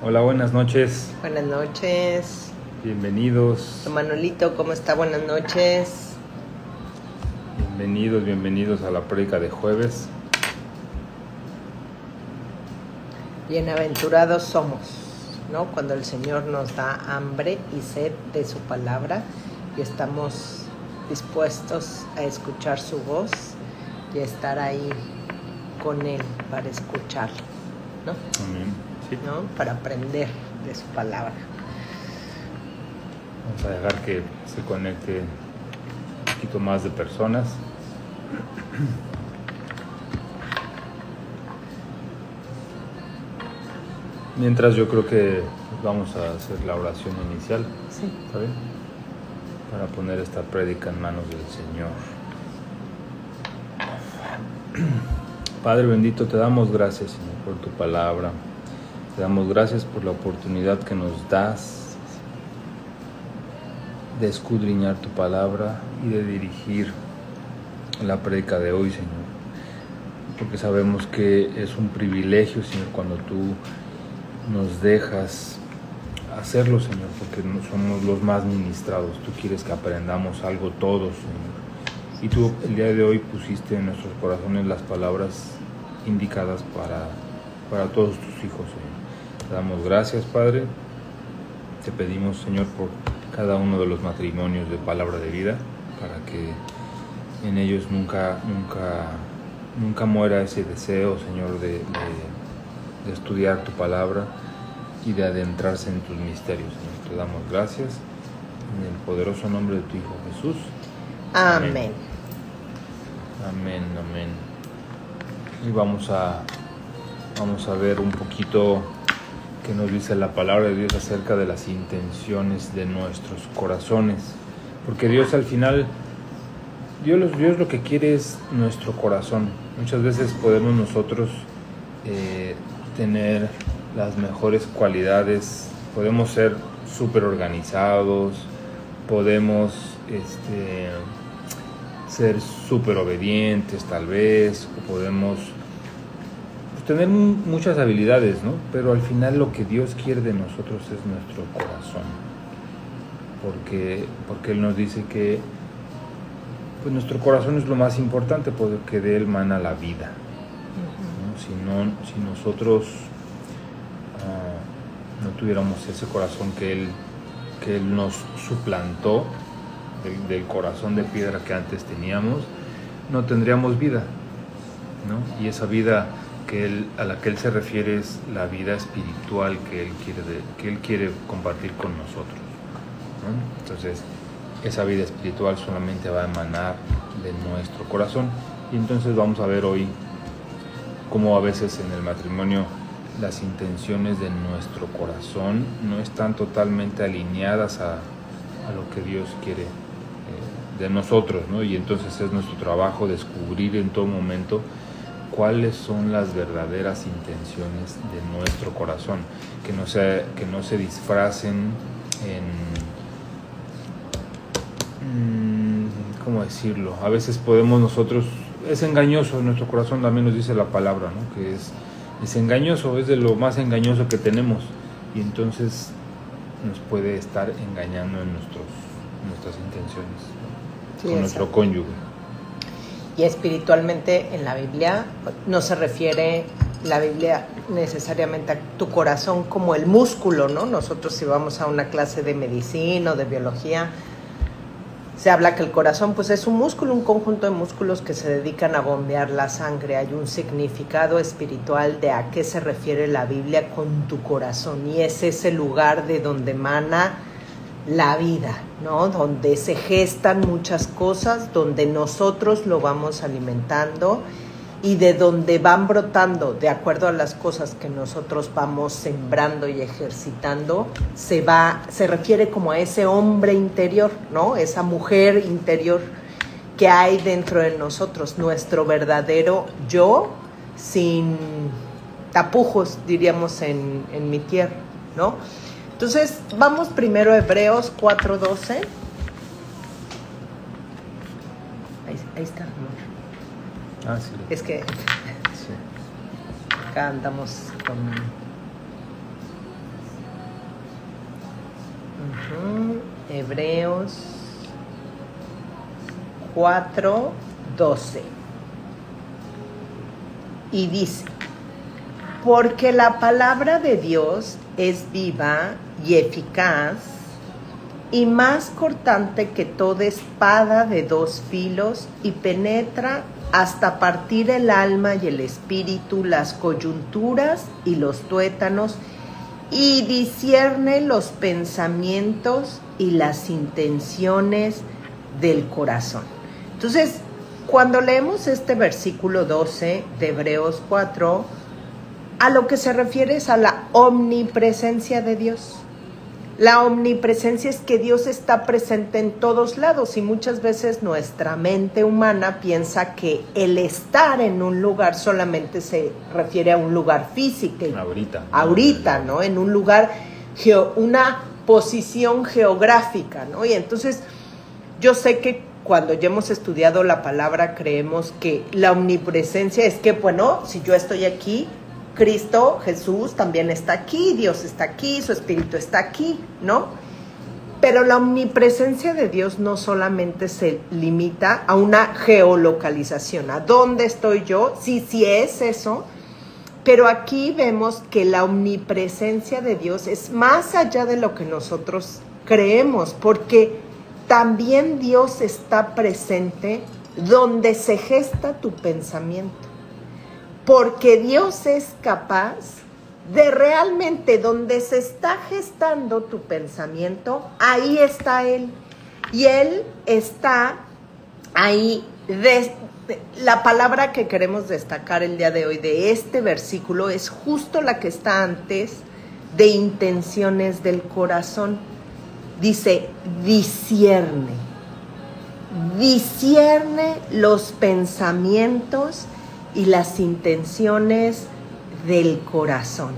Hola, buenas noches. Buenas noches. Bienvenidos. Manolito, ¿cómo está? Buenas noches. Bienvenidos a la prédica de jueves. Bienaventurados somos, ¿no? Cuando el Señor nos da hambre y sed de su palabra y estamos dispuestos a escuchar su voz y a estar ahí con Él para escucharlo, ¿no? Amén. Sí. ¿No? Para aprender de su palabra. Vamos a dejar que se conecte un poquito más de personas. Mientras yo creo que vamos a hacer la oración inicial. Sí. ¿Está bien? Para poner esta prédica en manos del Señor. Padre bendito, te damos gracias, Señor, por tu palabra. Te damos gracias por la oportunidad que nos das de escudriñar tu palabra y de dirigir la prédica de hoy, Señor. Porque sabemos que es un privilegio, Señor, cuando tú nos dejas hacerlo, Señor, porque no somos los más ministrados. Tú quieres que aprendamos algo todos, Señor. Y tú el día de hoy pusiste en nuestros corazones las palabras indicadas para todos tus hijos, Señor. Te damos gracias, Padre. Te pedimos, Señor, por cada uno de los matrimonios de Palabra de Vida, para que en ellos nunca muera ese deseo, Señor, de estudiar tu palabra y de adentrarse en tus misterios, Señor. Te damos gracias en el poderoso nombre de tu Hijo Jesús. Amén. Amén, amén. Y vamos a ver un poquito qué nos dice la palabra de Dios acerca de las intenciones de nuestros corazones. Porque Dios al final, Dios lo que quiere es nuestro corazón. Muchas veces podemos nosotros tener las mejores cualidades, podemos ser súper organizados, podemos ser súper obedientes tal vez, o podemos tener muchas habilidades, ¿no? Pero al final lo que Dios quiere de nosotros es nuestro corazón, porque Él nos dice que pues nuestro corazón es lo más importante, porque de Él mana la vida, ¿no? Si nosotros no tuviéramos ese corazón que Él nos suplantó del corazón de piedra que antes teníamos, no tendríamos vida, ¿no? Y esa vida a la que Él se refiere es la vida espiritual que Él quiere compartir con nosotros, ¿no? Entonces, esa vida espiritual solamente va a emanar de nuestro corazón. Y entonces vamos a ver hoy cómo a veces en el matrimonio las intenciones de nuestro corazón no están totalmente alineadas a lo que Dios quiere de nosotros, ¿no? Y entonces es nuestro trabajo descubrir en todo momento cuáles son las verdaderas intenciones de nuestro corazón, que no se disfracen ¿cómo decirlo? A veces podemos nosotros, es engañoso, nuestro corazón también nos dice la palabra, ¿no? Que es engañoso, es de lo más engañoso que tenemos, y entonces nos puede estar engañando en nuestras intenciones, ¿no? Sí, con nuestro cónyuge. Y espiritualmente en la Biblia no se refiere la Biblia necesariamente a tu corazón como el músculo, ¿no? Nosotros si vamos a una clase de medicina o de biología, se habla que el corazón pues es un músculo, un conjunto de músculos que se dedican a bombear la sangre. Hay un significado espiritual de a qué se refiere la Biblia con tu corazón, y es ese lugar de donde emana la vida, ¿no? Donde se gestan muchas cosas, donde nosotros lo vamos alimentando y de donde van brotando, de acuerdo a las cosas que nosotros vamos sembrando y ejercitando, se refiere como a ese hombre interior, ¿no? Esa mujer interior que hay dentro de nosotros, nuestro verdadero yo, sin tapujos, diríamos en mi tierra, ¿no? Entonces, vamos primero a Hebreos 4:12. Ahí está, amor. Sí. Es que sí. acá andamos con Hebreos 4:12. Y dice: porque la palabra de Dios es viva y eficaz y más cortante que toda espada de dos filos, y penetra hasta partir el alma y el espíritu, las coyunturas y los tuétanos, y discierne los pensamientos y las intenciones del corazón. Entonces, cuando leemos este versículo 12 de Hebreos 4, a lo que se refiere es a la omnipresencia de Dios. La omnipresencia es que Dios está presente en todos lados, y muchas veces nuestra mente humana piensa que el estar en un lugar solamente se refiere a un lugar físico. Ahorita, ¿no? En un lugar, una posición geográfica, ¿no? Y entonces yo sé que cuando ya hemos estudiado la palabra creemos que la omnipresencia es que, bueno, si yo estoy aquí, Cristo, Jesús también está aquí, Dios está aquí, su Espíritu está aquí, ¿no? Pero la omnipresencia de Dios no solamente se limita a una geolocalización, ¿a dónde estoy yo? Sí es eso, pero aquí vemos que la omnipresencia de Dios es más allá de lo que nosotros creemos, porque también Dios está presente donde se gesta tu pensamiento. Porque Dios es capaz de realmente donde se está gestando tu pensamiento, ahí está Él. Y Él está ahí. La palabra que queremos destacar el día de hoy de este versículo es justo la que está antes de intenciones del corazón. Dice, discierne los pensamientos y las intenciones del corazón,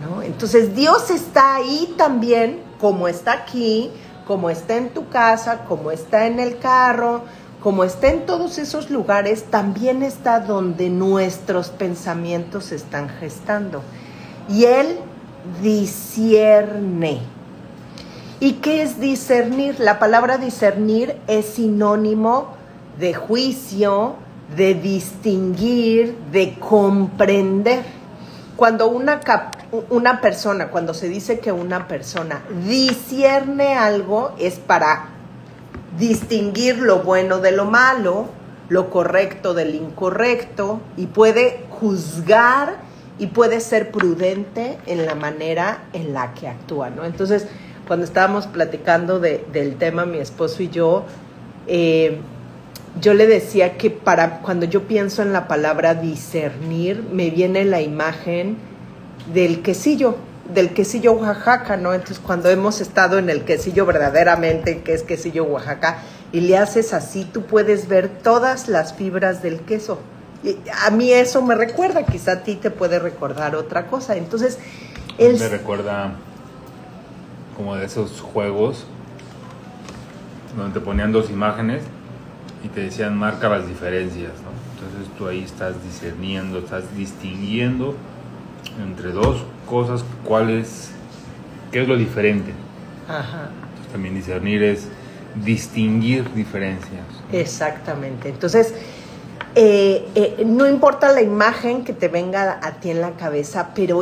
¿no? Entonces Dios está ahí también, como está aquí, como está en tu casa, como está en el carro, como está en todos esos lugares, también está donde nuestros pensamientos se están gestando. Y Él discierne. ¿Y qué es discernir? La palabra discernir es sinónimo de juicio, de distinguir, de comprender. Cuando una persona, cuando se dice que una persona discierne algo, es para distinguir lo bueno de lo malo, lo correcto del incorrecto, y puede juzgar y puede ser prudente en la manera en la que actúa, ¿no? Entonces, cuando estábamos platicando del tema, mi esposo y yo le decía que cuando yo pienso en la palabra discernir, me viene la imagen del quesillo Oaxaca, ¿no? Entonces, cuando hemos estado en el quesillo verdaderamente, que es quesillo Oaxaca, y le haces así, tú puedes ver todas las fibras del queso. Y a mí eso me recuerda, quizá a ti te puede recordar otra cosa. Entonces, me recuerda como de esos juegos donde te ponían dos imágenes y te decían marca las diferencias, ¿no? Entonces tú ahí estás discerniendo, estás distinguiendo entre dos cosas qué es lo diferente. Ajá. Entonces también discernir es distinguir diferencias. Exactamente. Entonces, no importa la imagen que te venga a ti en la cabeza, pero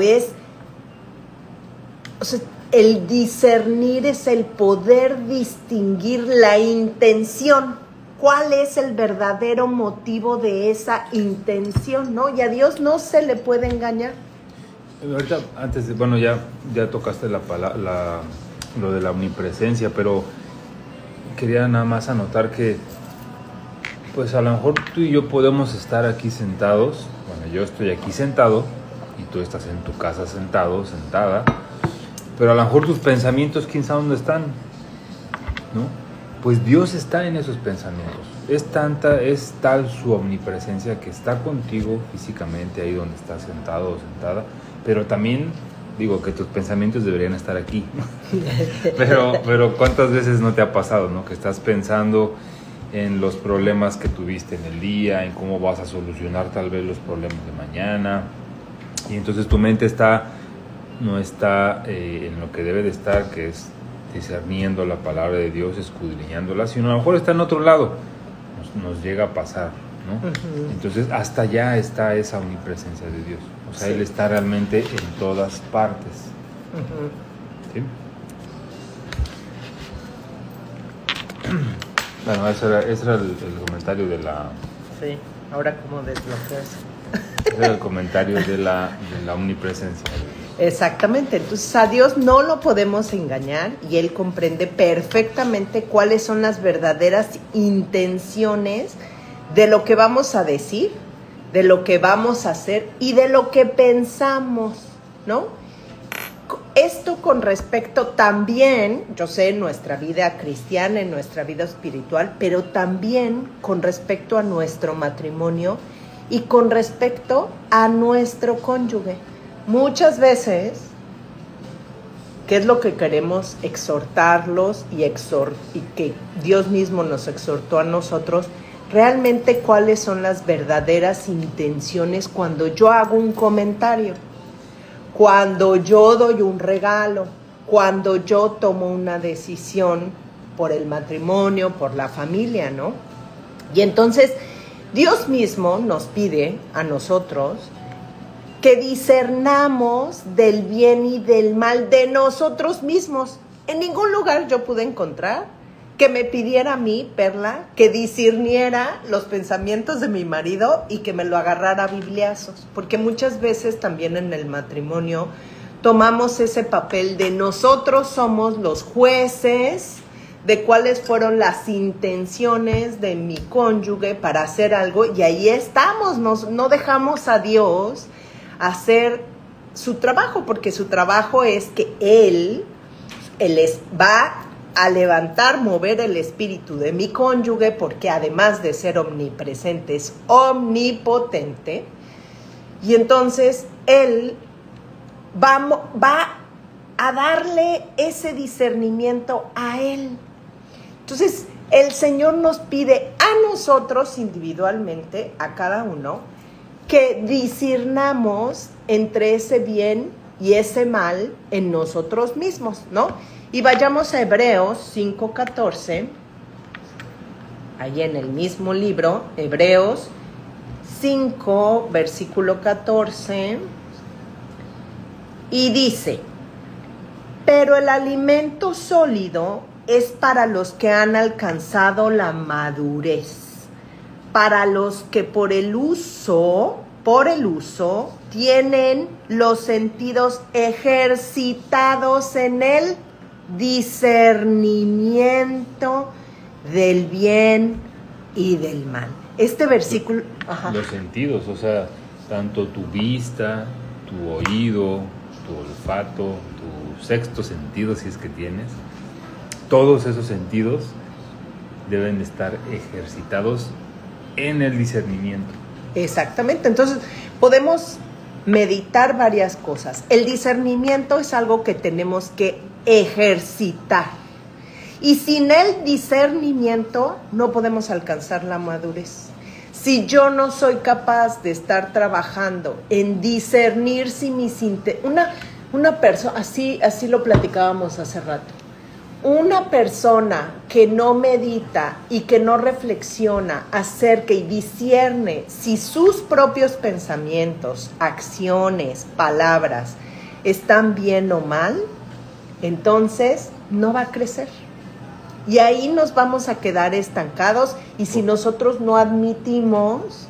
el discernir es el poder distinguir la intención. ¿Cuál es el verdadero motivo de esa intención, no? Y a Dios no se le puede engañar. Ahorita, ya tocaste lo de la omnipresencia, pero quería nada más anotar que, pues a lo mejor tú y yo podemos estar aquí sentados. Bueno, yo estoy aquí sentado y tú estás en tu casa sentado, sentada, pero a lo mejor tus pensamientos, quién sabe dónde están, ¿no? Pues Dios está en esos pensamientos. Es tal su omnipresencia que está contigo físicamente ahí donde estás sentado o sentada, pero también digo que tus pensamientos deberían estar aquí. pero ¿cuántas veces no te ha pasado, no? Que estás pensando en los problemas que tuviste en el día, en cómo vas a solucionar tal vez los problemas de mañana, y entonces tu mente no está en lo que debe de estar, que es discerniendo la palabra de Dios, escudriñándola, sino a lo mejor está en otro lado, nos llega a pasar, ¿no? Uh-huh. Entonces hasta allá está esa omnipresencia de Dios, o sea, sí. Él está realmente en todas partes. Uh-huh. ¿Sí? Bueno, ese era el comentario de la... Sí, ahora cómo desbloquearse. Ese era el comentario de la omnipresencia. Exactamente, entonces a Dios no lo podemos engañar y Él comprende perfectamente cuáles son las verdaderas intenciones de lo que vamos a decir, de lo que vamos a hacer y de lo que pensamos, ¿no? Esto con respecto también, yo sé, en nuestra vida cristiana, en nuestra vida espiritual, pero también con respecto a nuestro matrimonio y con respecto a nuestro cónyuge. Muchas veces, ¿qué es lo que queremos exhortarlos y que Dios mismo nos exhortó a nosotros? Realmente, ¿cuáles son las verdaderas intenciones cuando yo hago un comentario? Cuando yo doy un regalo, cuando yo tomo una decisión por el matrimonio, por la familia, ¿no? Y entonces, Dios mismo nos pide a nosotros que discernamos del bien y del mal de nosotros mismos. En ningún lugar yo pude encontrar que me pidiera a mí, Perla, que discerniera los pensamientos de mi marido y que me lo agarrara a bibliazos. Porque muchas veces también en el matrimonio tomamos ese papel de nosotros somos los jueces de cuáles fueron las intenciones de mi cónyuge para hacer algo, y ahí estamos, no dejamos a Dios hacer su trabajo, porque su trabajo es que Él va a levantar, mover el espíritu de mi cónyuge, porque además de ser omnipresente, es omnipotente, y entonces Él va a darle ese discernimiento a Él. Entonces, el Señor nos pide a nosotros individualmente, a cada uno, que discernamos entre ese bien y ese mal en nosotros mismos, ¿no? Y vayamos a Hebreos 5:14, ahí en el mismo libro, Hebreos 5, versículo 14, y dice: pero el alimento sólido es para los que han alcanzado la madurez, para los que por el uso tienen los sentidos ejercitados en el discernimiento del bien y del mal. Este versículo... Ajá. Los sentidos, o sea, tanto tu vista, tu oído, tu olfato, tu sexto sentido, si es que tienes, todos esos sentidos deben estar ejercitados en el discernimiento. Exactamente, entonces podemos meditar varias cosas. El discernimiento es algo que tenemos que ejercitar, y sin el discernimiento no podemos alcanzar la madurez. Si yo no soy capaz de estar trabajando en discernir si una persona, así lo platicábamos hace rato, una persona que no medita y que no reflexiona acerca y discierne si sus propios pensamientos, acciones, palabras están bien o mal, entonces no va a crecer. Y ahí nos vamos a quedar estancados, y si nosotros no admitimos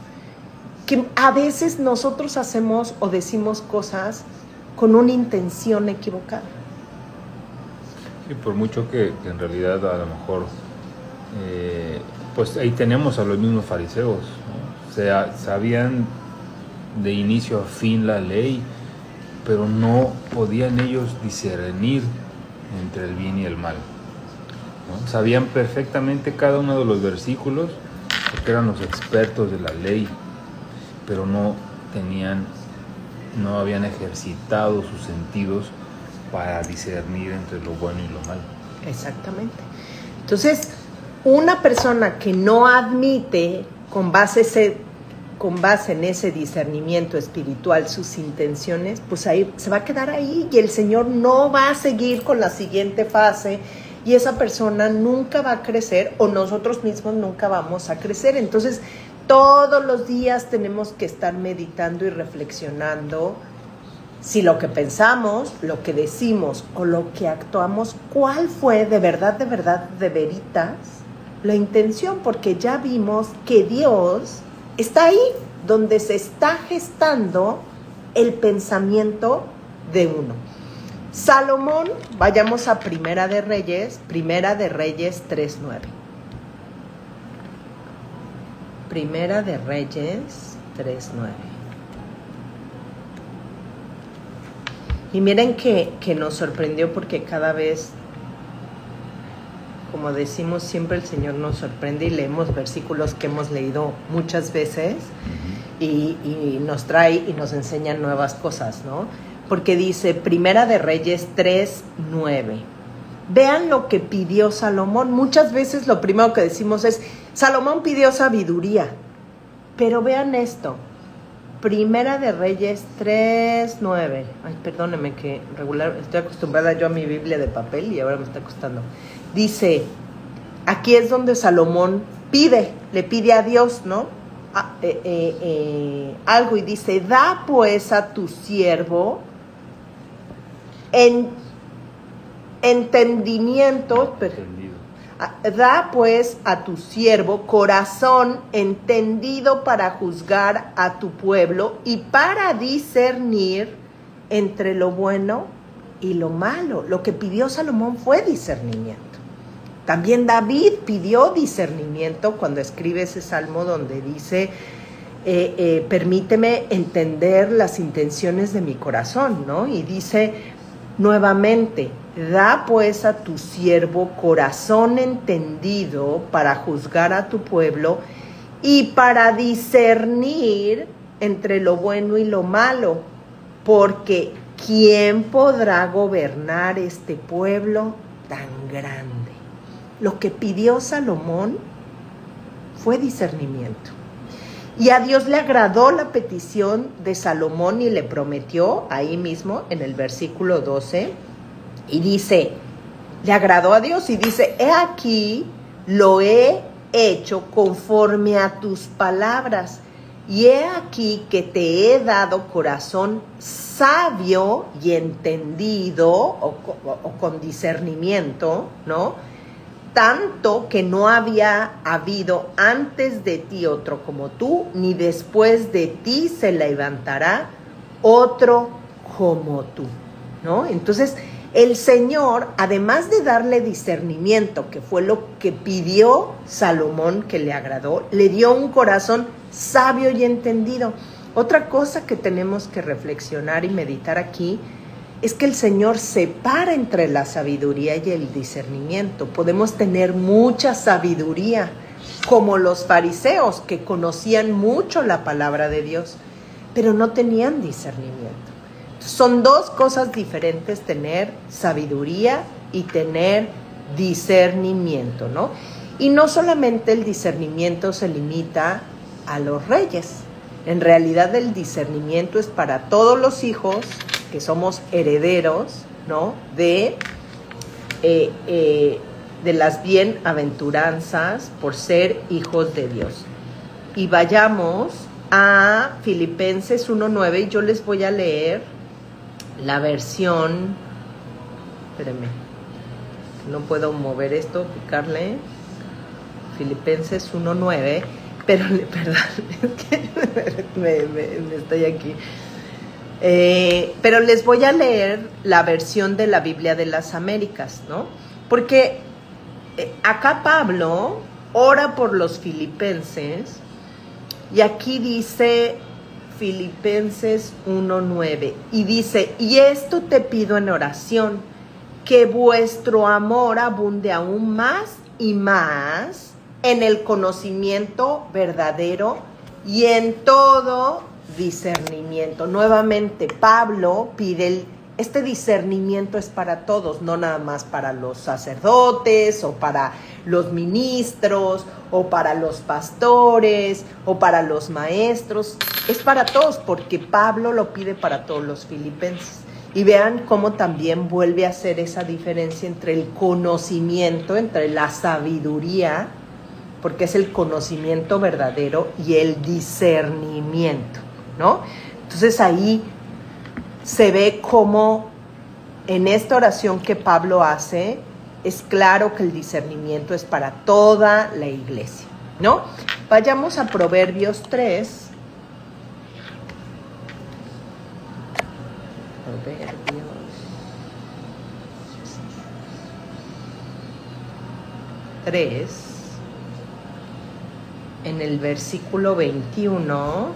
que a veces nosotros hacemos o decimos cosas con una intención equivocada. Y por mucho que en realidad a lo mejor, pues ahí tenemos a los mismos fariseos, ¿no? O sea, sabían de inicio a fin la ley, pero no podían ellos discernir entre el bien y el mal, ¿no? Sabían perfectamente cada uno de los versículos porque eran los expertos de la ley, pero no habían ejercitado sus sentidos para discernir entre lo bueno y lo malo. Exactamente. Entonces, una persona que no admite con base con base en ese discernimiento espiritual sus intenciones, pues ahí se va a quedar ahí y el Señor no va a seguir con la siguiente fase y esa persona nunca va a crecer o nosotros mismos nunca vamos a crecer. Entonces, todos los días tenemos que estar meditando y reflexionando si lo que pensamos, lo que decimos o lo que actuamos, cuál fue de verdad, de veritas, la intención, porque ya vimos que Dios está ahí, donde se está gestando el pensamiento de uno. Salomón, vayamos a Primera de Reyes 3:9. Primera de Reyes 3:9. Y miren que nos sorprendió porque cada vez, como decimos, siempre el Señor nos sorprende y leemos versículos que hemos leído muchas veces y nos trae y nos enseña nuevas cosas, ¿no? Porque dice Primera de Reyes 3:9. Vean lo que pidió Salomón. Muchas veces lo primero que decimos es, Salomón pidió sabiduría. Pero vean esto. Primera de Reyes 3:9. Ay, perdónenme que regular, estoy acostumbrada yo a mi Biblia de papel y ahora me está costando. Dice, aquí es donde Salomón le pide a Dios, ¿no? Algo y dice, da pues a tu siervo entendimiento, da pues a tu siervo corazón entendido para juzgar a tu pueblo y para discernir entre lo bueno y lo malo. Lo que pidió Salomón fue discernimiento. También David pidió discernimiento cuando escribe ese salmo donde dice, permíteme entender las intenciones de mi corazón, ¿no? Y dice nuevamente, da pues a tu siervo corazón entendido para juzgar a tu pueblo y para discernir entre lo bueno y lo malo, porque ¿quién podrá gobernar este pueblo tan grande? Lo que pidió Salomón fue discernimiento. Y a Dios le agradó la petición de Salomón y le prometió ahí mismo en el versículo 12. Y dice, le agradó a Dios y dice, he aquí, lo he hecho conforme a tus palabras. Y he aquí que te he dado corazón sabio y entendido o con discernimiento, ¿no? Tanto que no había habido antes de ti otro como tú, ni después de ti se levantará otro como tú, ¿no? Entonces, el Señor, además de darle discernimiento, que fue lo que pidió Salomón, que le agradó, le dio un corazón sabio y entendido. Otra cosa que tenemos que reflexionar y meditar aquí es que el Señor separa entre la sabiduría y el discernimiento. Podemos tener mucha sabiduría, como los fariseos, que conocían mucho la palabra de Dios, pero no tenían discernimiento. Son dos cosas diferentes, tener sabiduría y tener discernimiento, ¿no? Y no solamente el discernimiento se limita a los reyes. En realidad el discernimiento es para todos los hijos que somos herederos, ¿no? De las bienaventuranzas por ser hijos de Dios. Y vayamos a Filipenses 1:9 y yo les voy a leer la versión, espérenme, no puedo mover esto, picarle, Filipenses 1:9, pero, perdón, es que me estoy aquí. Pero les voy a leer la versión de la Biblia de las Américas, ¿no? Porque acá Pablo ora por los filipenses y aquí dice Filipenses 1:9 y dice, y esto te pido en oración, que vuestro amor abunde aún más y más en el conocimiento verdadero y en todo discernimiento. Nuevamente Pablo pide este discernimiento es para todos, no nada más para los sacerdotes o para los ministros o para los pastores o para los maestros. Es para todos porque Pablo lo pide para todos los filipenses. Y vean cómo también vuelve a hacer esa diferencia entre el conocimiento, entre la sabiduría, porque es el conocimiento verdadero, y el discernimiento, ¿no? Entonces ahí se ve cómo en esta oración que Pablo hace, es claro que el discernimiento es para toda la iglesia, ¿no? Vayamos a Proverbios 3. En el versículo 21,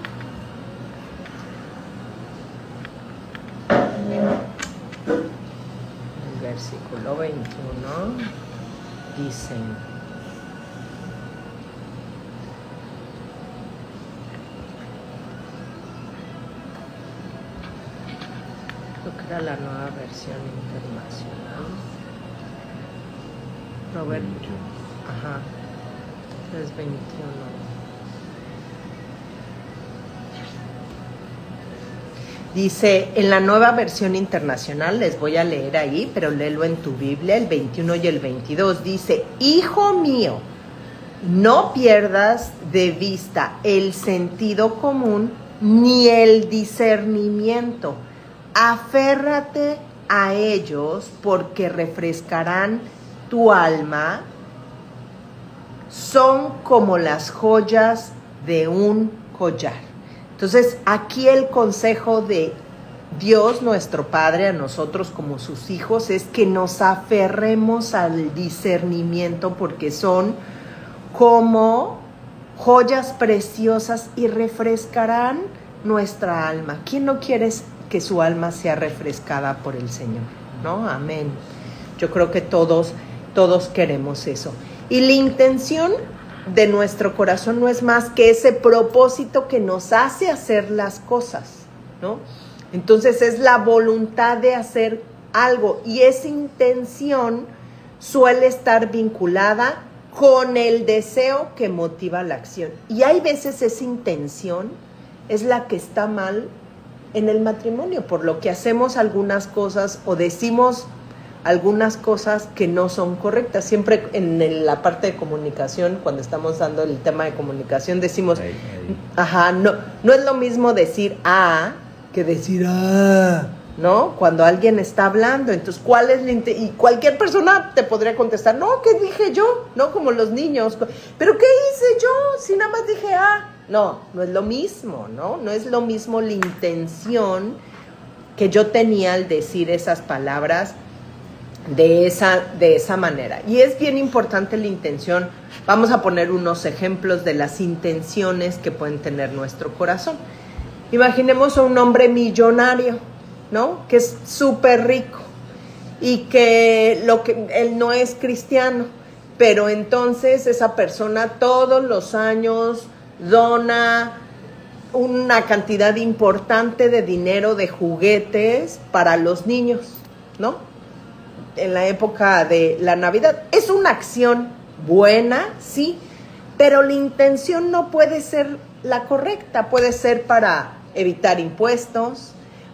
dice: creo que era la nueva versión internacional. Proverbios. Ajá. 3:21. Dice, en la nueva versión internacional, les voy a leer ahí, pero léelo en tu Biblia, el 21 y el 22, dice: hijo mío, no pierdas de vista el sentido común ni el discernimiento. Aférrate a ellos porque refrescarán tu alma. Son como las joyas de un collar. Entonces, aquí el consejo de Dios, nuestro Padre, a nosotros como sus hijos, es que nos aferremos al discernimiento porque son como joyas preciosas y refrescarán nuestra alma. ¿Quién no quiere que su alma sea refrescada por el Señor? ¿No? Amén. Yo creo que todos queremos eso. Y la intención de nuestro corazón no es más que ese propósito que nos hace hacer las cosas, ¿no? Entonces es la voluntad de hacer algo y esa intención suele estar vinculada con el deseo que motiva la acción. Y hay veces esa intención es la que está mal en el matrimonio, por lo que hacemos algunas cosas o decimos algunas cosas que no son correctas. Siempre en la parte de comunicación, cuando estamos dando el tema de comunicación, decimos, ajá, no es lo mismo decir que decir ¿no? Cuando alguien está hablando, entonces, ¿cuál es la intención? Y cualquier persona te podría contestar, no, ¿qué dije yo? No, como los niños, ¿pero qué hice yo? Si nada más dije no es lo mismo, ¿no? No es lo mismo la intención que yo tenía al decir esas palabras de esa manera. Y es bien importante la intención. Vamos a poner unos ejemplos de las intenciones que pueden tener nuestro corazón. Imaginemos a un hombre millonario, ¿no? Que es súper rico y que él no es cristiano, pero entonces esa persona todos los años dona una cantidad importante de dinero, de juguetes para los niños, ¿no? En la época de la Navidad. Es una acción buena, sí, pero la intención no puede ser la correcta. Puede ser para evitar impuestos,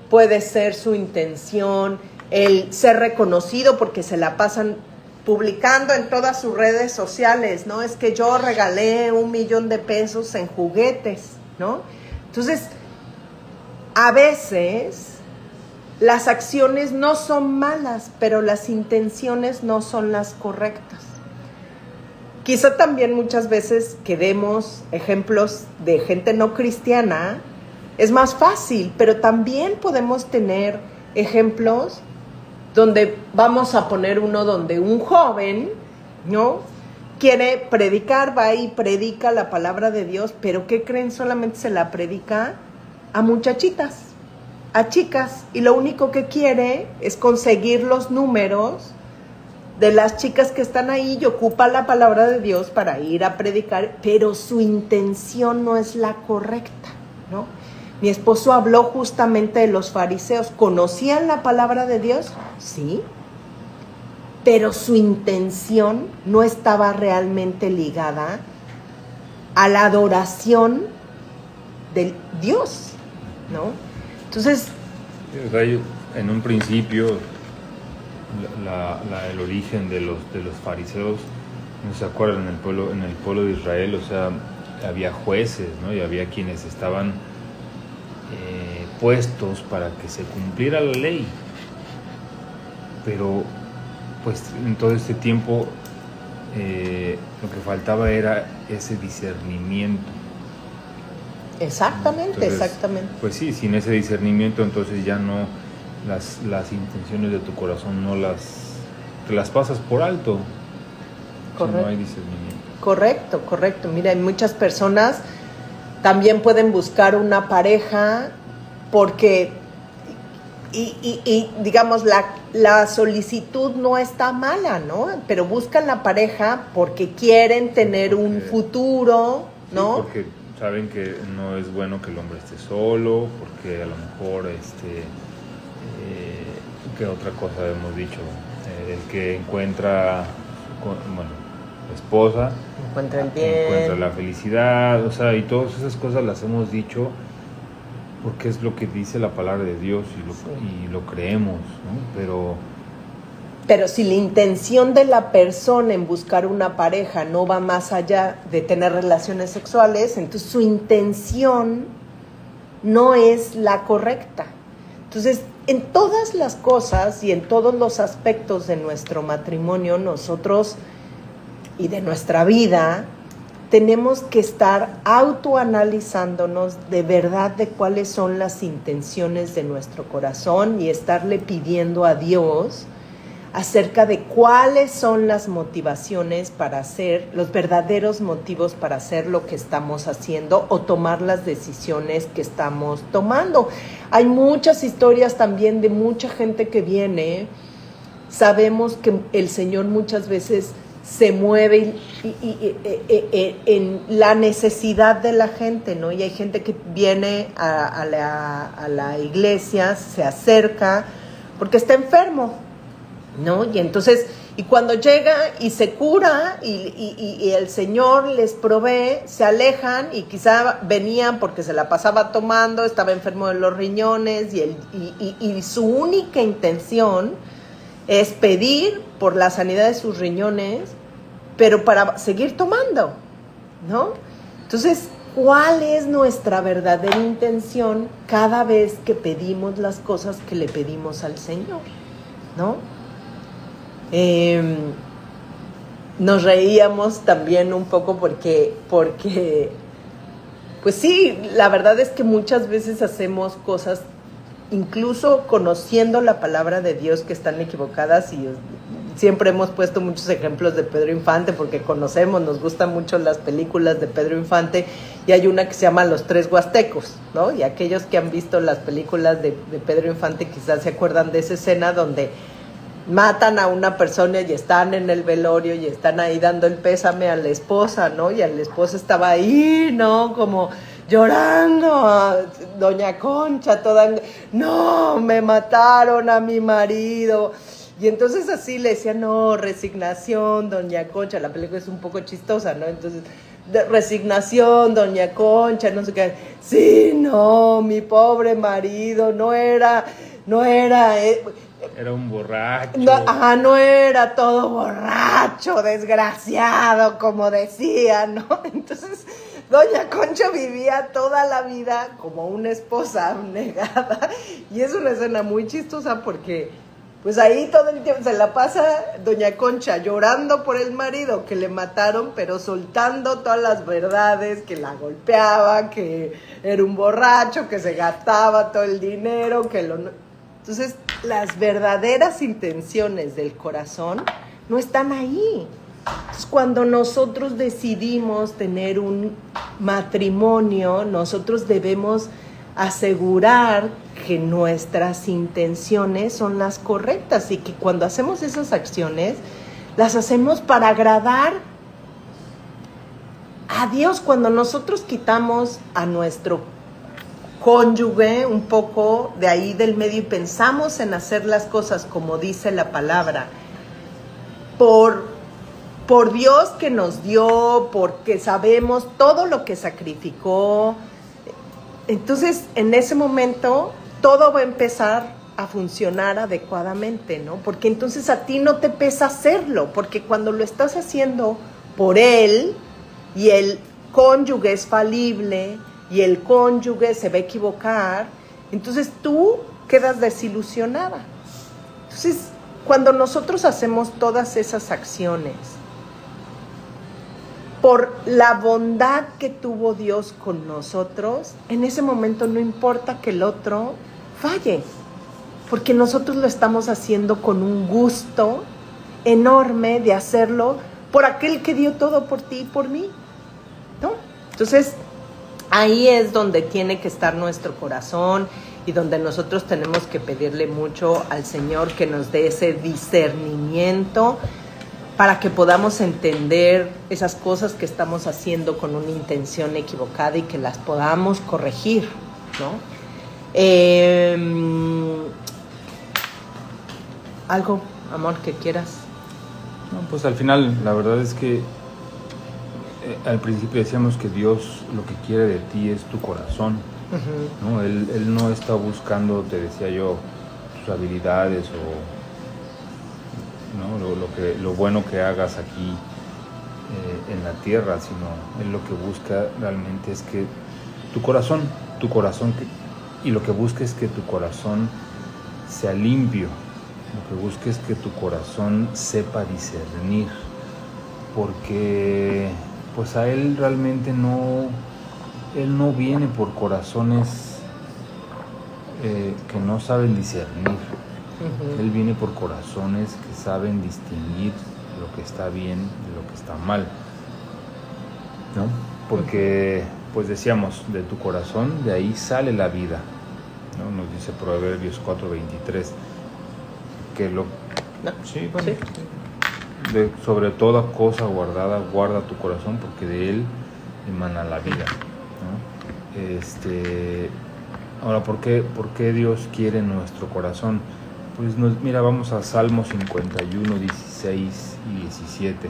puede ser su intención el ser reconocido porque se la pasan publicando en todas sus redes sociales, ¿no? Es que yo regalé $1,000,000 en juguetes, ¿no? Entonces, a veces las acciones no son malas, pero las intenciones no son las correctas. Quizá también muchas veces que vemos ejemplos de gente no cristiana, es más fácil, pero también podemos tener ejemplos donde vamos a poner uno donde un joven, ¿no? Quiere predicar, va y predica la palabra de Dios, pero ¿qué creen? Solamente se la predica a muchachitas, a chicas, y lo único que quiere es conseguir los números de las chicas que están ahí y ocupa la palabra de Dios para ir a predicar, pero su intención no es la correcta, ¿no? Mi esposo habló justamente de los fariseos. ¿Conocían la palabra de Dios? Sí. Pero su intención no estaba realmente ligada a la adoración de Dios, ¿no? Entonces, en un principio, el origen de los fariseos, no se acuerdan, en el pueblo de Israel, o sea, había jueces, ¿no? Y había quienes estaban puestos para que se cumpliera la ley. Pero, pues, en todo este tiempo, lo que faltaba era ese discernimiento. Exactamente, entonces, exactamente. Pues sí, sin ese discernimiento, entonces ya no, las intenciones de tu corazón te las pasas por alto. Correcto. Si no hay discernimiento. Correcto. Mira, muchas personas también pueden buscar una pareja porque, y digamos, la solicitud no está mala, ¿no? Pero buscan la pareja porque quieren tener un futuro, ¿no? Sí, porque saben que no es bueno que el hombre esté solo, porque a lo mejor, ¿qué otra cosa hemos dicho? El que encuentra, esposa, encuentra el bien, encuentra la felicidad, o sea, y todas esas cosas las hemos dicho porque es lo que dice la palabra de Dios y lo creemos, ¿no? Pero si la intención de la persona en buscar una pareja no va más allá de tener relaciones sexuales, entonces su intención no es la correcta. Entonces, en todas las cosas y en todos los aspectos de nuestro matrimonio, nosotros y de nuestra vida, tenemos que estar autoanalizándonos de verdad de cuáles son las intenciones de nuestro corazón y estarle pidiendo a Dios acerca de cuáles son las motivaciones para hacer, los verdaderos motivos para hacer lo que estamos haciendo o tomar las decisiones que estamos tomando. Hay muchas historias también de mucha gente que viene. Sabemos que el Señor muchas veces se mueve en la necesidad de la gente, ¿no? Y hay gente que viene a la iglesia, se acerca porque está enfermo, ¿no? Y entonces, y cuando llega y se cura y el Señor les provee, se alejan y quizá venían porque se la pasaba tomando, estaba enfermo de los riñones y su única intención es pedir por la sanidad de sus riñones, pero para seguir tomando, ¿no? Entonces, ¿cuál es nuestra verdadera intención cada vez que pedimos las cosas que le pedimos al Señor, ¿no? Nos reíamos también un poco porque, pues sí, la verdad es que muchas veces hacemos cosas, incluso conociendo la palabra de Dios, que están equivocadas, y siempre hemos puesto muchos ejemplos de Pedro Infante porque nos gustan mucho las películas de Pedro Infante, y hay una que se llama Los Tres Huastecos, ¿no? Y aquellos que han visto las películas de Pedro Infante quizás se acuerdan de esa escena donde matan a una persona y están en el velorio y están ahí dando el pésame a la esposa, ¿no? Y a la esposa estaba ahí, ¿no? Como llorando, a doña Concha toda, no, me mataron a mi marido. Y entonces así le decían, no, resignación, doña Concha. La película es un poco chistosa, ¿no? Entonces, resignación, doña Concha, no sé qué. Sí, no, mi pobre marido no era era un borracho. No era todo borracho, desgraciado, como decían, ¿no? Entonces, doña Concha vivía toda la vida como una esposa abnegada. Y es una escena muy chistosa porque, pues ahí todo el tiempo se la pasa doña Concha llorando por el marido que le mataron, pero soltando todas las verdades, que la golpeaba, que era un borracho, que se gastaba todo el dinero, que lo... Entonces, las verdaderas intenciones del corazón no están ahí. Entonces, cuando nosotros decidimos tener un matrimonio, nosotros debemos asegurar que nuestras intenciones son las correctas y que cuando hacemos esas acciones, las hacemos para agradar a Dios. Cuando nosotros quitamos a nuestro cónyuge un poco de ahí del medio y pensamos en hacer las cosas como dice la palabra, por Dios que nos dio, porque sabemos todo lo que sacrificó, entonces en ese momento todo va a empezar a funcionar adecuadamente, ¿no? Porque entonces a ti no te pesa hacerlo, porque cuando lo estás haciendo por él y el cónyuge es falible y el cónyuge se va a equivocar, entonces tú quedas desilusionada. Entonces, cuando nosotros hacemos todas esas acciones por la bondad que tuvo Dios con nosotros, en ese momento no importa que el otro falle, porque nosotros lo estamos haciendo con un gusto enorme de hacerlo por aquel que dio todo por ti y por mí, ¿no? Entonces, ahí es donde tiene que estar nuestro corazón y donde nosotros tenemos que pedirle mucho al Señor que nos dé ese discernimiento para que podamos entender esas cosas que estamos haciendo con una intención equivocada y que las podamos corregir, ¿no? ¿Algo, amor, que quieras? No, pues al final, la verdad es que al principio decíamos que Dios lo que quiere de ti es tu corazón, ¿no? Él no está buscando, te decía yo, tus habilidades o ¿no? lo bueno que hagas aquí en la tierra, sino Él lo que busca realmente es que tu corazón y lo que busca es que tu corazón sea limpio, lo que busca es que tu corazón sepa discernir, porque pues a Él realmente Él no viene por corazones que no saben discernir. Él viene por corazones que saben distinguir lo que está bien de lo que está mal, ¿no? Porque, pues decíamos, de tu corazón, de ahí sale la vida, ¿no? Nos dice Proverbios 4:23, que lo... ¿No? Sí, bueno, sí. Sobre toda cosa guardada, guarda tu corazón, porque de él emana la vida, ¿no? Ahora, ¿por qué Dios quiere nuestro corazón? Pues mira, vamos a Salmos 51, 16 y 17.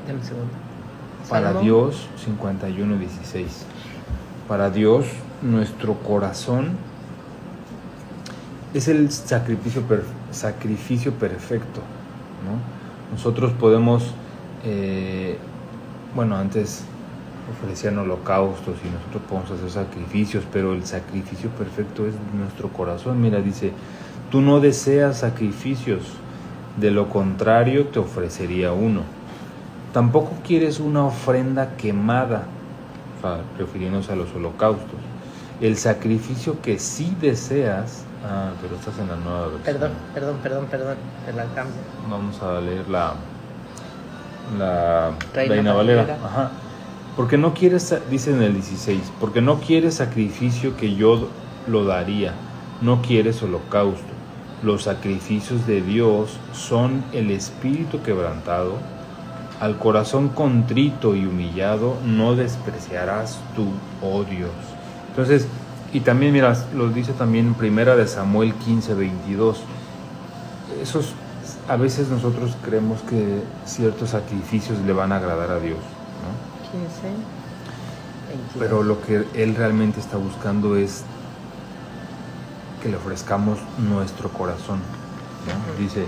Dame un segundo. Para Salmo. Dios, 51, 16. Para Dios, nuestro corazón es el sacrificio perfecto, ¿no? Nosotros podemos, antes ofrecían holocaustos y nosotros podemos hacer sacrificios, pero el sacrificio perfecto es nuestro corazón. Mira, dice, tú no deseas sacrificios, de lo contrario te ofrecería uno. Tampoco quieres una ofrenda quemada, o sea, refiriéndose a los holocaustos. El sacrificio que sí deseas, pero estás en la nueva versión. Perdón, en la cambio. Vamos a leer la Reina Valera. Ajá. Porque no quieres, dice en el 16, porque no quieres sacrificio que yo lo daría, no quieres holocausto. Los sacrificios de Dios son el espíritu quebrantado, al corazón contrito y humillado no despreciarás tú, oh Dios. Entonces, y también mira, lo dice también Primera de Samuel 15:22. Esos, a veces nosotros creemos que ciertos sacrificios le van a agradar a Dios, ¿no? 15, 22. Pero lo que Él realmente está buscando es que le ofrezcamos nuestro corazón, ¿no? Dice,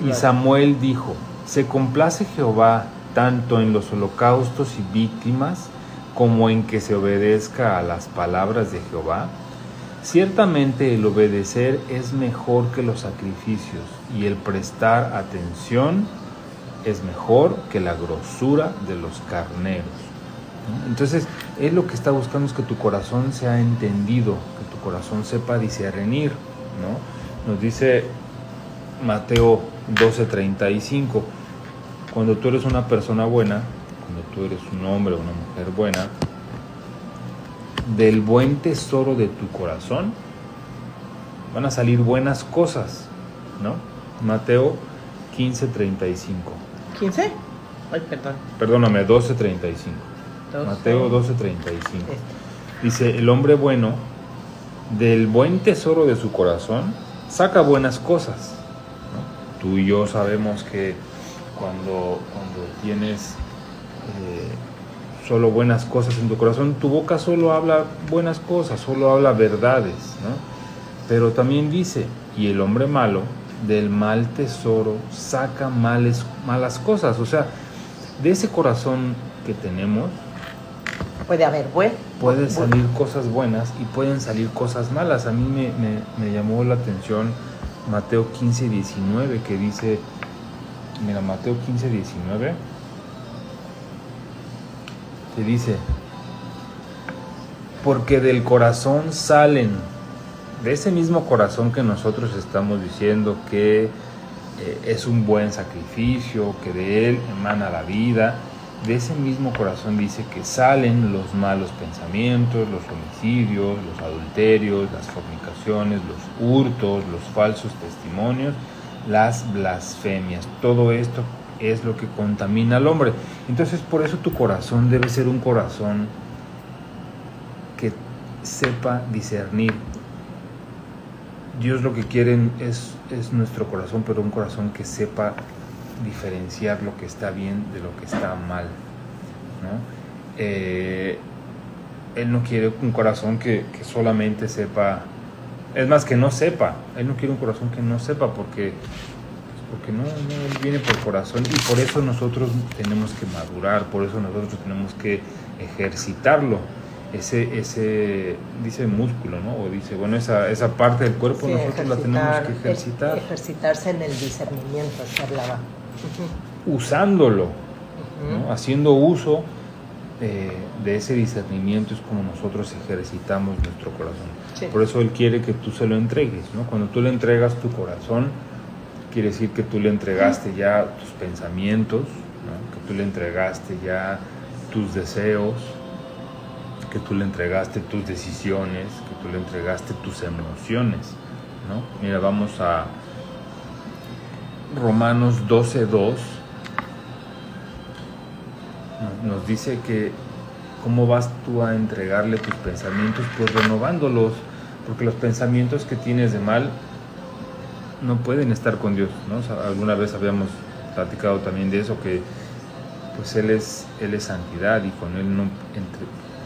y Samuel dijo, se complace Jehová tanto en los holocaustos y víctimas como en que se obedezca a las palabras de Jehová. Ciertamente el obedecer es mejor que los sacrificios y el prestar atención es mejor que la grosura de los carneros, ¿no? Entonces, Él lo que está buscando es que tu corazón sea entendido, que tu corazón sepa discernir, ¿no? Nos dice Mateo 12:35, cuando tú eres una persona buena, cuando tú eres un hombre o una mujer buena, del buen tesoro de tu corazón van a salir buenas cosas, ¿no? Mateo 15:35. ¿15? Ay, perdón. Perdóname, 12:35. Mateo 12:35. Dice, el hombre bueno, del buen tesoro de su corazón, saca buenas cosas, ¿no? Tú y yo sabemos que cuando tienes solo buenas cosas en tu corazón, tu boca solo habla buenas cosas, solo habla verdades, ¿no? Pero también dice, y el hombre malo, del mal tesoro saca malas cosas. O sea, de ese corazón que tenemos pueden salir cosas buenas y pueden salir cosas malas. A mí me llamó la atención Mateo 15:19, que dice, mira, Mateo 15:19 te dice, porque del corazón salen, de ese mismo corazón que nosotros estamos diciendo que es un buen sacrificio, que de él emana la vida, de ese mismo corazón dice que salen los malos pensamientos, los homicidios, los adulterios, las fornicaciones, los hurtos, los falsos testimonios, las blasfemias. Todo esto es lo que contamina al hombre. Entonces, por eso tu corazón debe ser un corazón que sepa discernir. Dios lo que quiere es nuestro corazón, pero un corazón que sepa diferenciar lo que está bien de lo que está mal, ¿no? Él no quiere un corazón que solamente sepa, es más, que no sepa. Él no quiere un corazón que no sepa, porque no, él viene por corazón, y por eso nosotros tenemos que madurar, por eso nosotros tenemos que ejercitarlo. Ese dice músculo, ¿no? O dice, bueno, esa parte del cuerpo, sí, nosotros la tenemos que ejercitar. Ejercitarse en el discernimiento, se hablaba. Usándolo, ¿no? Haciendo uso de ese discernimiento es como nosotros ejercitamos nuestro corazón. Sí. Por eso Él quiere que tú se lo entregues, ¿no? Cuando tú le entregas tu corazón, quiere decir que tú le entregaste ya tus pensamientos, ¿no? Que tú le entregaste ya tus deseos, que tú le entregaste tus decisiones, que tú le entregaste tus emociones, ¿no? Mira, vamos a Romanos 12:2. Nos dice que ¿cómo vas tú a entregarle tus pensamientos? Pues renovándolos, porque los pensamientos que tienes de mal no pueden estar con Dios, ¿no? O sea, alguna vez habíamos platicado también de eso, que pues Él es santidad, y con Él no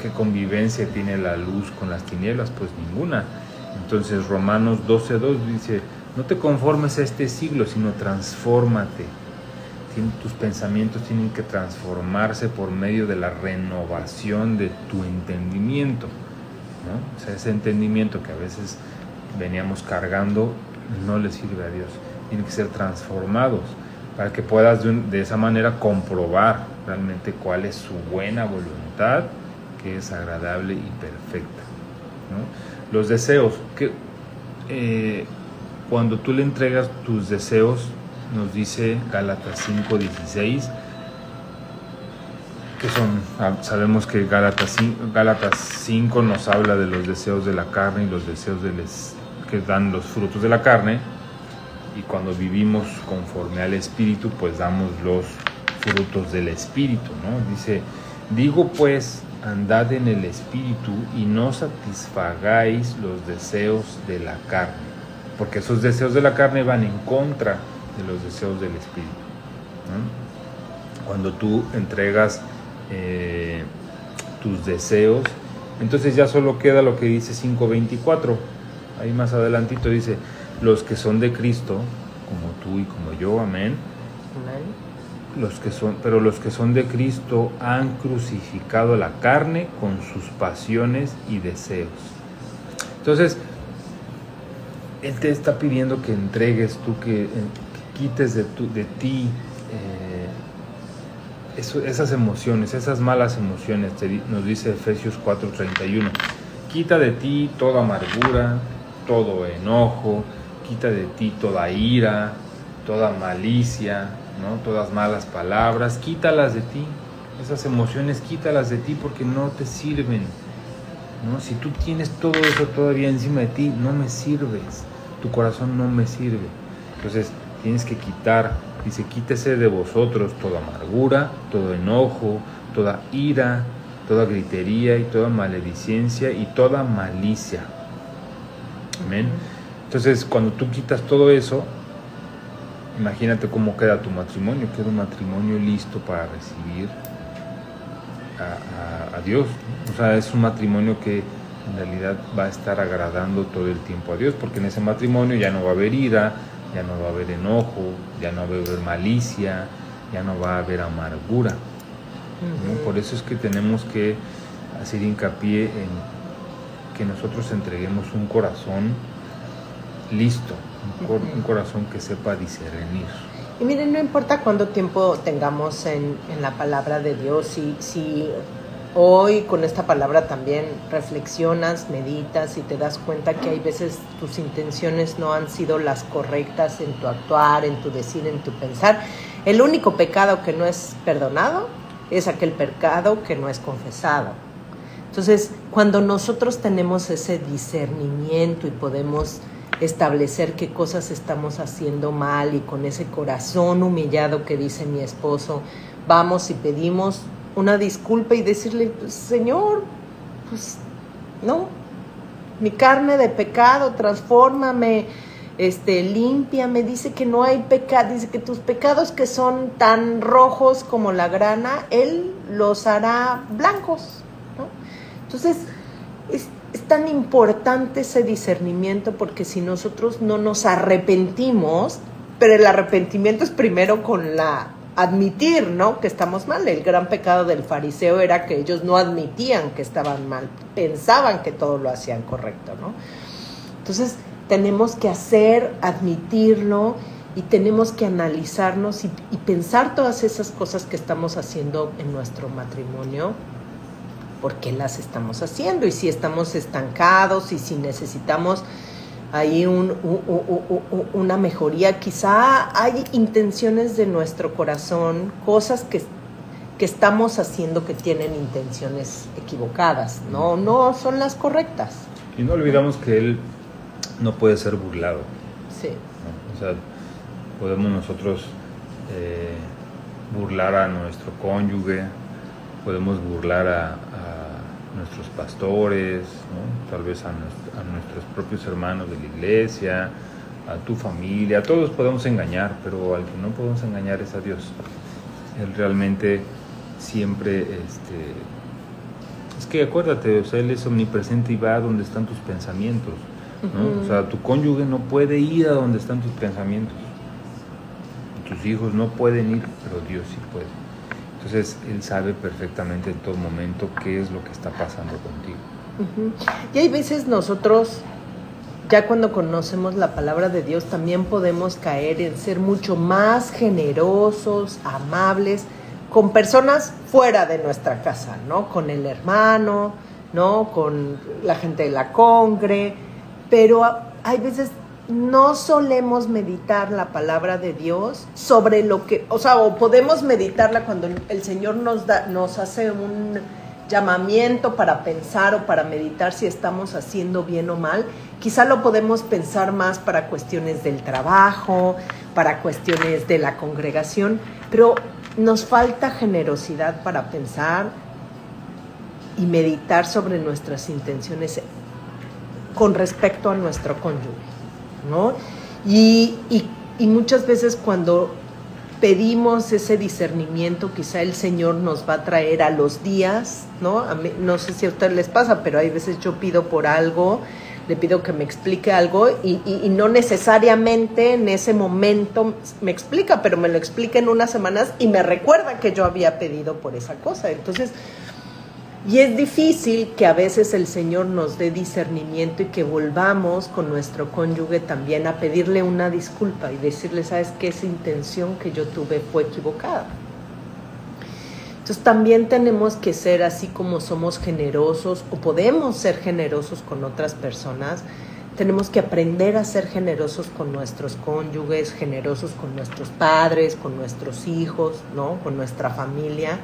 ¿qué convivencia tiene la luz con las tinieblas? Pues ninguna. Entonces Romanos 12:2 dice, no te conformes a este siglo, sino transfórmate. Tus pensamientos tienen que transformarse por medio de la renovación de tu entendimiento, ¿no? O sea, ese entendimiento que a veces veníamos cargando no le sirve a Dios. Tienen que ser transformados para que puedas de esa manera comprobar realmente cuál es su buena voluntad, que es agradable y perfecta, ¿no? Los deseos, cuando tú le entregas tus deseos, nos dice Gálatas 5:16, que sabemos que Gálatas 5 nos habla de los deseos de la carne y los deseos que dan los frutos de la carne, y cuando vivimos conforme al Espíritu, pues damos los frutos del Espíritu, ¿no? Dice, digo pues, andad en el Espíritu y no satisfagáis los deseos de la carne, porque esos deseos de la carne van en contra de los deseos del Espíritu, ¿no? Cuando tú entregas tus deseos, entonces ya solo queda lo que dice 5:24, ahí más adelantito dice, los que son de Cristo, como tú y como yo, amén. Pero los que son de Cristo han crucificado la carne con sus pasiones y deseos. Entonces, Él te está pidiendo que entregues tú, que quites de ti esas emociones, esas malas emociones. Nos dice Efesios 4:31. Quita de ti toda amargura, todo enojo, quita de ti toda ira, toda malicia, ¿no? Todas malas palabras, quítalas de ti. Esas emociones, quítalas de ti, porque no te sirven, ¿no? Si tú tienes todo eso todavía encima de ti, no me sirves. Tu corazón no me sirve. Entonces tienes que quitar. Dice, quítese de vosotros toda amargura, todo enojo, toda ira, toda gritería y toda maledicencia y toda malicia. Amén. Entonces, cuando tú quitas todo eso, imagínate cómo queda tu matrimonio. Queda un matrimonio listo para recibir a Dios. O sea, es un matrimonio que en realidad va a estar agradando todo el tiempo a Dios, porque en ese matrimonio ya no va a haber ira, ya no va a haber enojo, ya no va a haber malicia, ya no va a haber amargura, ¿no? Por eso es que tenemos que hacer hincapié en que nosotros entreguemos un corazón listo, un corazón que sepa discernir. Y miren, no importa cuánto tiempo tengamos en la palabra de Dios, si hoy con esta palabra también reflexionas, meditas y te das cuenta que hay veces tus intenciones no han sido las correctas en tu actuar, en tu decir, en tu pensar. El único pecado que no es perdonado es aquel pecado que no es confesado. Entonces, cuando nosotros tenemos ese discernimiento y podemos establecer qué cosas estamos haciendo mal, y con ese corazón humillado que dice mi esposo, vamos y pedimos una disculpa y decirle, pues, Señor, pues no, mi carne de pecado, transfórmame, límpiame. Dice que no hay pecado, dice que tus pecados que son tan rojos como la grana, Él los hará blancos, ¿no? Entonces, es tan importante ese discernimiento, porque si nosotros no nos arrepentimos, pero el arrepentimiento es primero con admitir, ¿no?, que estamos mal. El gran pecado del fariseo era que ellos no admitían que estaban mal, pensaban que todo lo hacían correcto, ¿no? Entonces tenemos que admitirlo, y tenemos que analizarnos y pensar todas esas cosas que estamos haciendo en nuestro matrimonio, por qué las estamos haciendo, y si estamos estancados, y si necesitamos ahí una mejoría. Quizá hay intenciones de nuestro corazón, cosas que estamos haciendo que tienen intenciones equivocadas, no son las correctas. Y no olvidamos que Él no puede ser burlado. Sí. ¿No? O sea, podemos nosotros burlar a nuestro cónyuge, podemos burlar a nuestros pastores, ¿no? Tal vez a nuestros propios hermanos de la iglesia, a tu familia. A todos podemos engañar, pero al que no podemos engañar es a Dios. Él realmente siempre, es que acuérdate, o sea, Él es omnipresente y va a donde están tus pensamientos, ¿no? O sea, tu cónyuge no puede ir a donde están tus pensamientos, tus hijos no pueden ir, pero Dios sí puede. Entonces, Él sabe perfectamente en todo momento qué es lo que está pasando contigo. Y hay veces nosotros, ya cuando conocemos la palabra de Dios, también podemos caer en ser mucho más generosos, amables, con personas fuera de nuestra casa, ¿no? Con el hermano, ¿no? Con la gente de la congre, pero hay veces no solemos meditar la palabra de Dios sobre lo que, o podemos meditarla cuando el Señor nos hace un llamamiento para pensar o para meditar si estamos haciendo bien o mal. Quizá lo podemos pensar más para cuestiones del trabajo, para cuestiones de la congregación, pero nos falta generosidad para pensar y meditar sobre nuestras intenciones con respecto a nuestro cónyuge, ¿no? Y muchas veces cuando pedimos ese discernimiento, quizá el Señor nos va a traer a los días, ¿no? A mí, no sé si a ustedes les pasa, pero hay veces yo pido por algo, le pido que me explique algo y no necesariamente en ese momento me explica, pero me lo explica en unas semanas y me recuerda que yo había pedido por esa cosa. Entonces, y es difícil que a veces el Señor nos dé discernimiento y que volvamos con nuestro cónyuge también a pedirle una disculpa y decirle, ¿sabes qué? Esa intención que yo tuve fue equivocada. Entonces también tenemos que ser así como somos generosos o podemos ser generosos con otras personas. Tenemos que aprender a ser generosos con nuestros cónyuges, generosos con nuestros padres, con nuestros hijos, ¿no? Con nuestra familia.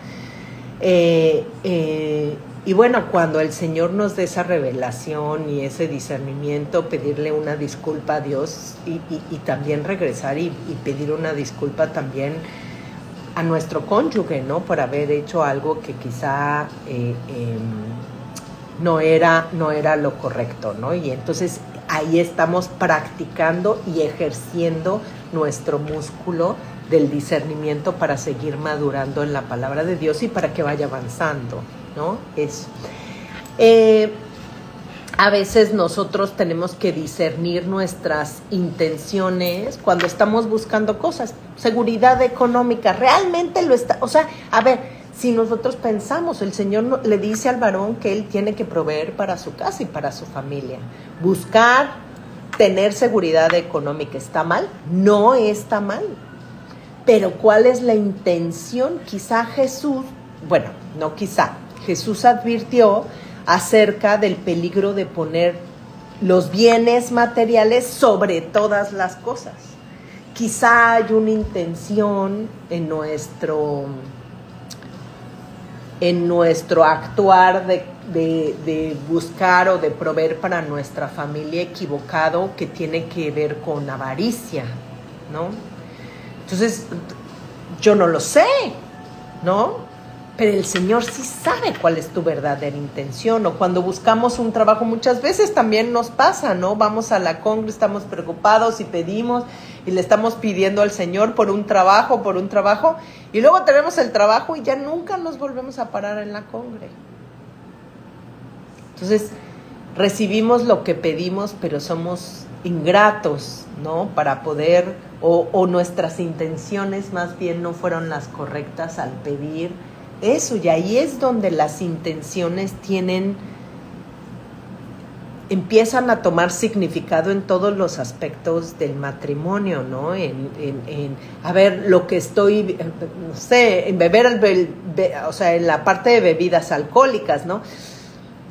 Y bueno, cuando el Señor nos dé esa revelación y ese discernimiento, pedirle una disculpa a Dios y también regresar y pedir una disculpa también a nuestro cónyuge, ¿no? Por haber hecho algo que quizá no era lo correcto, ¿no? Y entonces ahí estamos practicando y ejerciendo nuestro músculo del discernimiento para seguir madurando en la palabra de Dios y para que vaya avanzando, ¿no? Eso. A veces nosotros tenemos que discernir nuestras intenciones cuando estamos buscando cosas. Seguridad económica, realmente lo está, o sea, a ver, si nosotros pensamos, el Señor le dice al varón que él tiene que proveer para su casa y para su familia. Buscar tener seguridad económica, ¿está mal? No está mal. Pero ¿cuál es la intención? Quizá Jesús, bueno, no quizá, Jesús advirtió acerca del peligro de poner los bienes materiales sobre todas las cosas. Quizá hay una intención en nuestro actuar de buscar o de proveer para nuestra familia equivocado que tiene que ver con avaricia, ¿no? Entonces, yo no lo sé, ¿no? Pero el Señor sí sabe cuál es tu verdadera intención. O cuando buscamos un trabajo, muchas veces también nos pasa, ¿no? Vamos a la congre, estamos preocupados y pedimos y le estamos pidiendo al Señor por un trabajo, y luego tenemos el trabajo y ya nunca nos volvemos a parar en la congre. Entonces, recibimos lo que pedimos, pero somos ingratos, ¿no? Para poder, o nuestras intenciones más bien no fueron las correctas al pedir eso, y ahí es donde las intenciones empiezan a tomar significado en todos los aspectos del matrimonio, ¿no? A ver, lo que estoy, no sé, en beber, o sea, en la parte de bebidas alcohólicas, ¿no?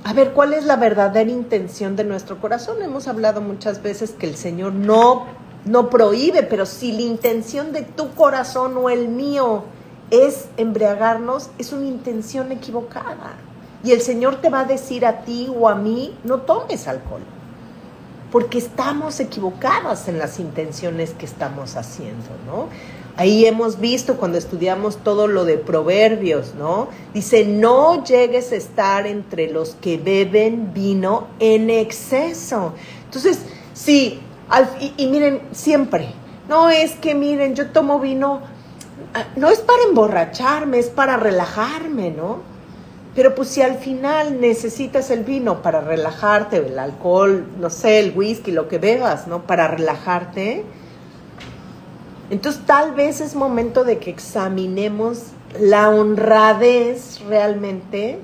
A ver, ¿cuál es la verdadera intención de nuestro corazón? Hemos hablado muchas veces que el Señor no prohíbe, pero si la intención de tu corazón o el mío es embriagarnos, es una intención equivocada. Y el Señor te va a decir a ti o a mí, no tomes alcohol, porque estamos equivocadas en las intenciones que estamos haciendo, ¿no? Ahí hemos visto cuando estudiamos todo lo de Proverbios, ¿no? Dice, no llegues a estar entre los que beben vino en exceso. Entonces, sí, y miren, siempre, no es que miren, yo tomo vino, no es para emborracharme, es para relajarme, ¿no? Pero pues si al final necesitas el vino para relajarte, el alcohol, no sé, el whisky, lo que bebas, ¿no? Para relajarte, entonces tal vez es momento de que examinemos la honradez realmente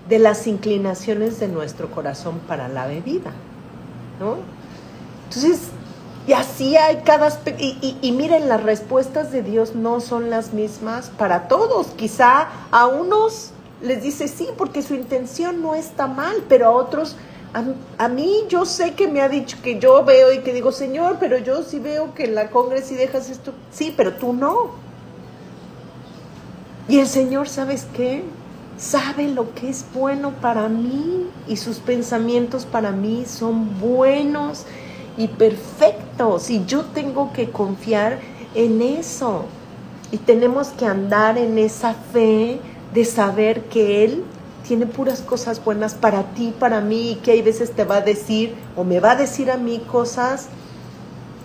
de las inclinaciones de nuestro corazón para la bebida, ¿no? Entonces, y así hay cada aspecto, y miren, las respuestas de Dios no son las mismas para todos. Quizá a unos les dice sí, porque su intención no está mal, pero a otros, a mí yo sé que me ha dicho que yo veo y que digo, Señor, pero yo sí veo que en la congre sí dejas esto, sí, pero tú no. Y el Señor, ¿sabes qué? Sabe lo que es bueno para mí y sus pensamientos para mí son buenos y perfectos, y yo tengo que confiar en eso, y tenemos que andar en esa fe de saber que Él tiene puras cosas buenas para ti, para mí, y que hay veces te va a decir o me va a decir a mí cosas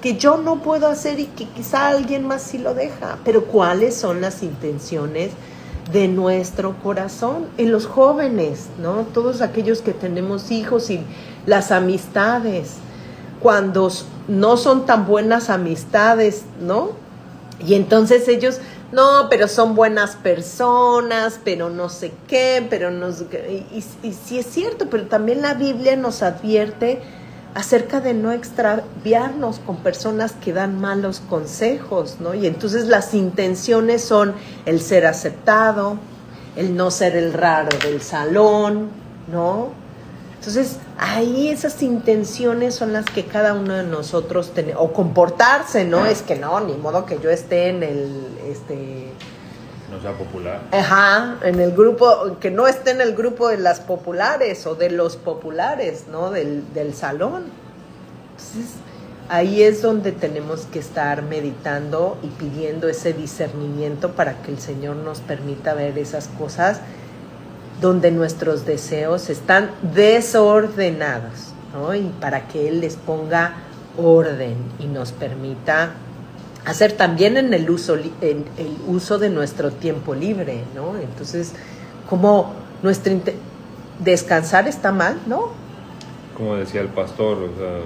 que yo no puedo hacer y que quizá alguien más sí lo deja. Pero ¿cuáles son las intenciones de nuestro corazón? En los jóvenes, ¿no? Todos aquellos que tenemos hijos, y las amistades, cuando no son tan buenas amistades, ¿no? Y entonces ellos, no, pero son buenas personas, pero no sé qué, pero no sé qué. Y sí es cierto, pero también la Biblia nos advierte acerca de no extraviarnos con personas que dan malos consejos, ¿no? Y entonces las intenciones son el ser aceptado, el no ser el raro del salón, ¿no? Entonces, ahí esas intenciones son las que cada uno de nosotros tenemos, o comportarse, ¿no? Es que no, ni modo que yo esté en no sea popular. Ajá, en el grupo, que no esté en el grupo de las populares o de los populares, ¿no? Del salón. Entonces, ahí es donde tenemos que estar meditando y pidiendo ese discernimiento para que el Señor nos permita ver esas cosas donde nuestros deseos están desordenados, ¿no? Y para que Él les ponga orden y nos permita hacer también en el uso de nuestro tiempo libre, ¿no? Entonces, como descansar está mal, ¿no? Como decía el pastor, o sea,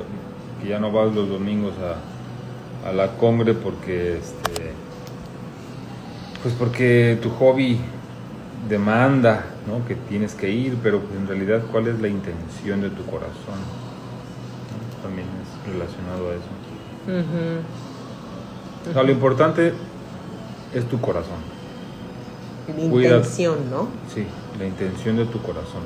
que ya no vas los domingos a la congre porque pues porque tu hobby demanda, ¿no?, que tienes que ir, pero pues en realidad, ¿cuál es la intención de tu corazón? ¿No? También es relacionado a eso. O sea, lo importante es tu corazón. La intención, ¿no? Sí, la intención de tu corazón.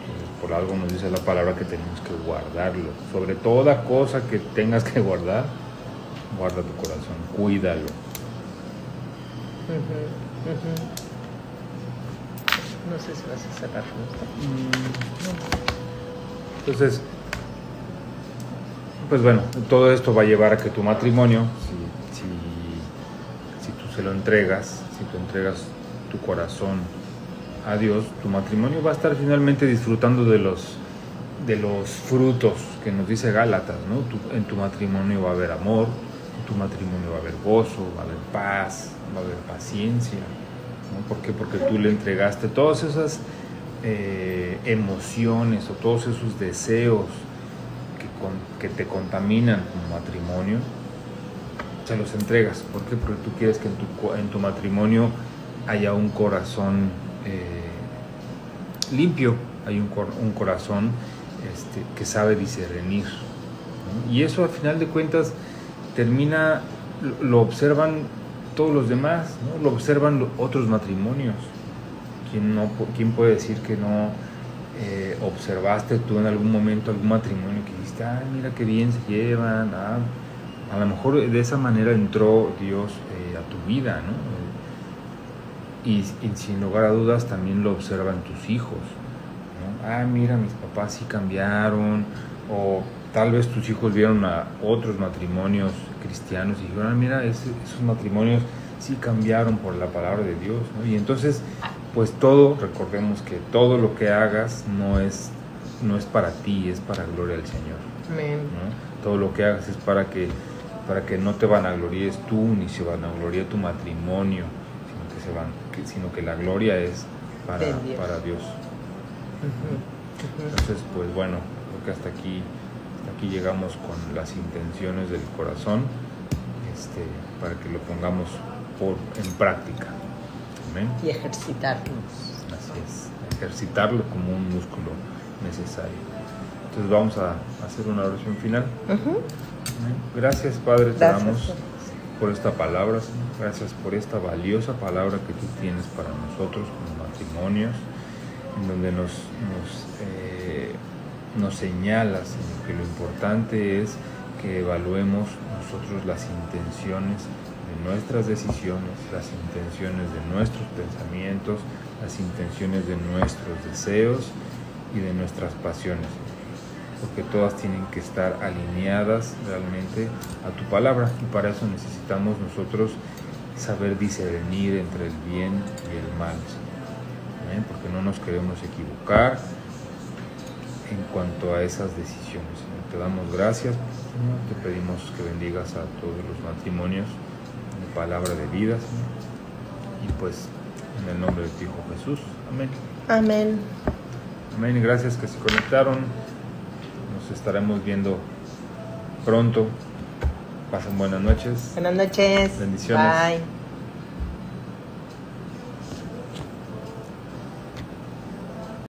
Entonces, por algo nos dice la palabra que tenemos que guardarlo. Sobre toda cosa que tengas que guardar, guarda tu corazón, cuídalo. No sé si vas a cerrar con esto. Entonces, pues bueno, todo esto va a llevar a que tu matrimonio, si tú se lo entregas, si tú entregas tu corazón a Dios, tu matrimonio va a estar finalmente disfrutando de los frutos que nos dice Gálatas, ¿no? En tu matrimonio va a haber amor, en tu matrimonio va a haber gozo, va a haber paz, va a haber paciencia, ¿no? ¿Por qué? Porque tú le entregaste todas esas emociones o todos esos deseos que te contaminan como matrimonio, se los entregas. ¿Por qué? Porque tú quieres que en tu matrimonio haya un corazón limpio, hay un corazón que sabe discernir, ¿no? Y eso, al final de cuentas, lo observan todos los demás, ¿no? Lo observan los otros matrimonios. ¿Quién puede decir que no observaste tú en algún momento algún matrimonio que dijiste, mira qué bien se llevan, a lo mejor de esa manera entró Dios a tu vida, ¿no? Y sin lugar a dudas también lo observan tus hijos, ¿no? Mira, mis papás sí cambiaron, o tal vez tus hijos vieron a otros matrimonios cristianos y dijeron, mira, esos matrimonios sí cambiaron por la palabra de Dios, ¿no? Y entonces, pues recordemos que todo lo que hagas no es para ti, es para gloria del Señor. Amén. ¿No? Todo lo que hagas es para que no te vanaglories tú, ni se vanaglorie tu matrimonio, sino que la gloria es para Dios. Entonces, pues bueno, creo que hasta aquí llegamos con las intenciones del corazón, para que lo pongamos en práctica. Amén. Y ejercitarnos. Así es, ejercitarlo como un músculo necesario. Entonces vamos a hacer una oración final. Gracias, Padre, te damos por esta palabra, Señor. Gracias por esta valiosa palabra que tú tienes para nosotros como matrimonios, en donde nos señalas, Señor, que lo importante es que evaluemos nosotros las intenciones de nuestras decisiones, las intenciones de nuestros pensamientos, las intenciones de nuestros deseos y de nuestras pasiones, porque todas tienen que estar alineadas realmente a tu palabra, y para eso necesitamos nosotros saber discernir entre el bien y el mal, ¿sí? Porque no nos queremos equivocar en cuanto a esas decisiones, Señor. Te damos gracias, Señor, te pedimos que bendigas a todos los matrimonios de palabra de vida, Señor, y pues en el nombre de tu Hijo Jesús, amén. Amén. Amén, gracias que se conectaron. Nos estaremos viendo pronto. Pasen buenas noches. Buenas noches. Bendiciones. Bye.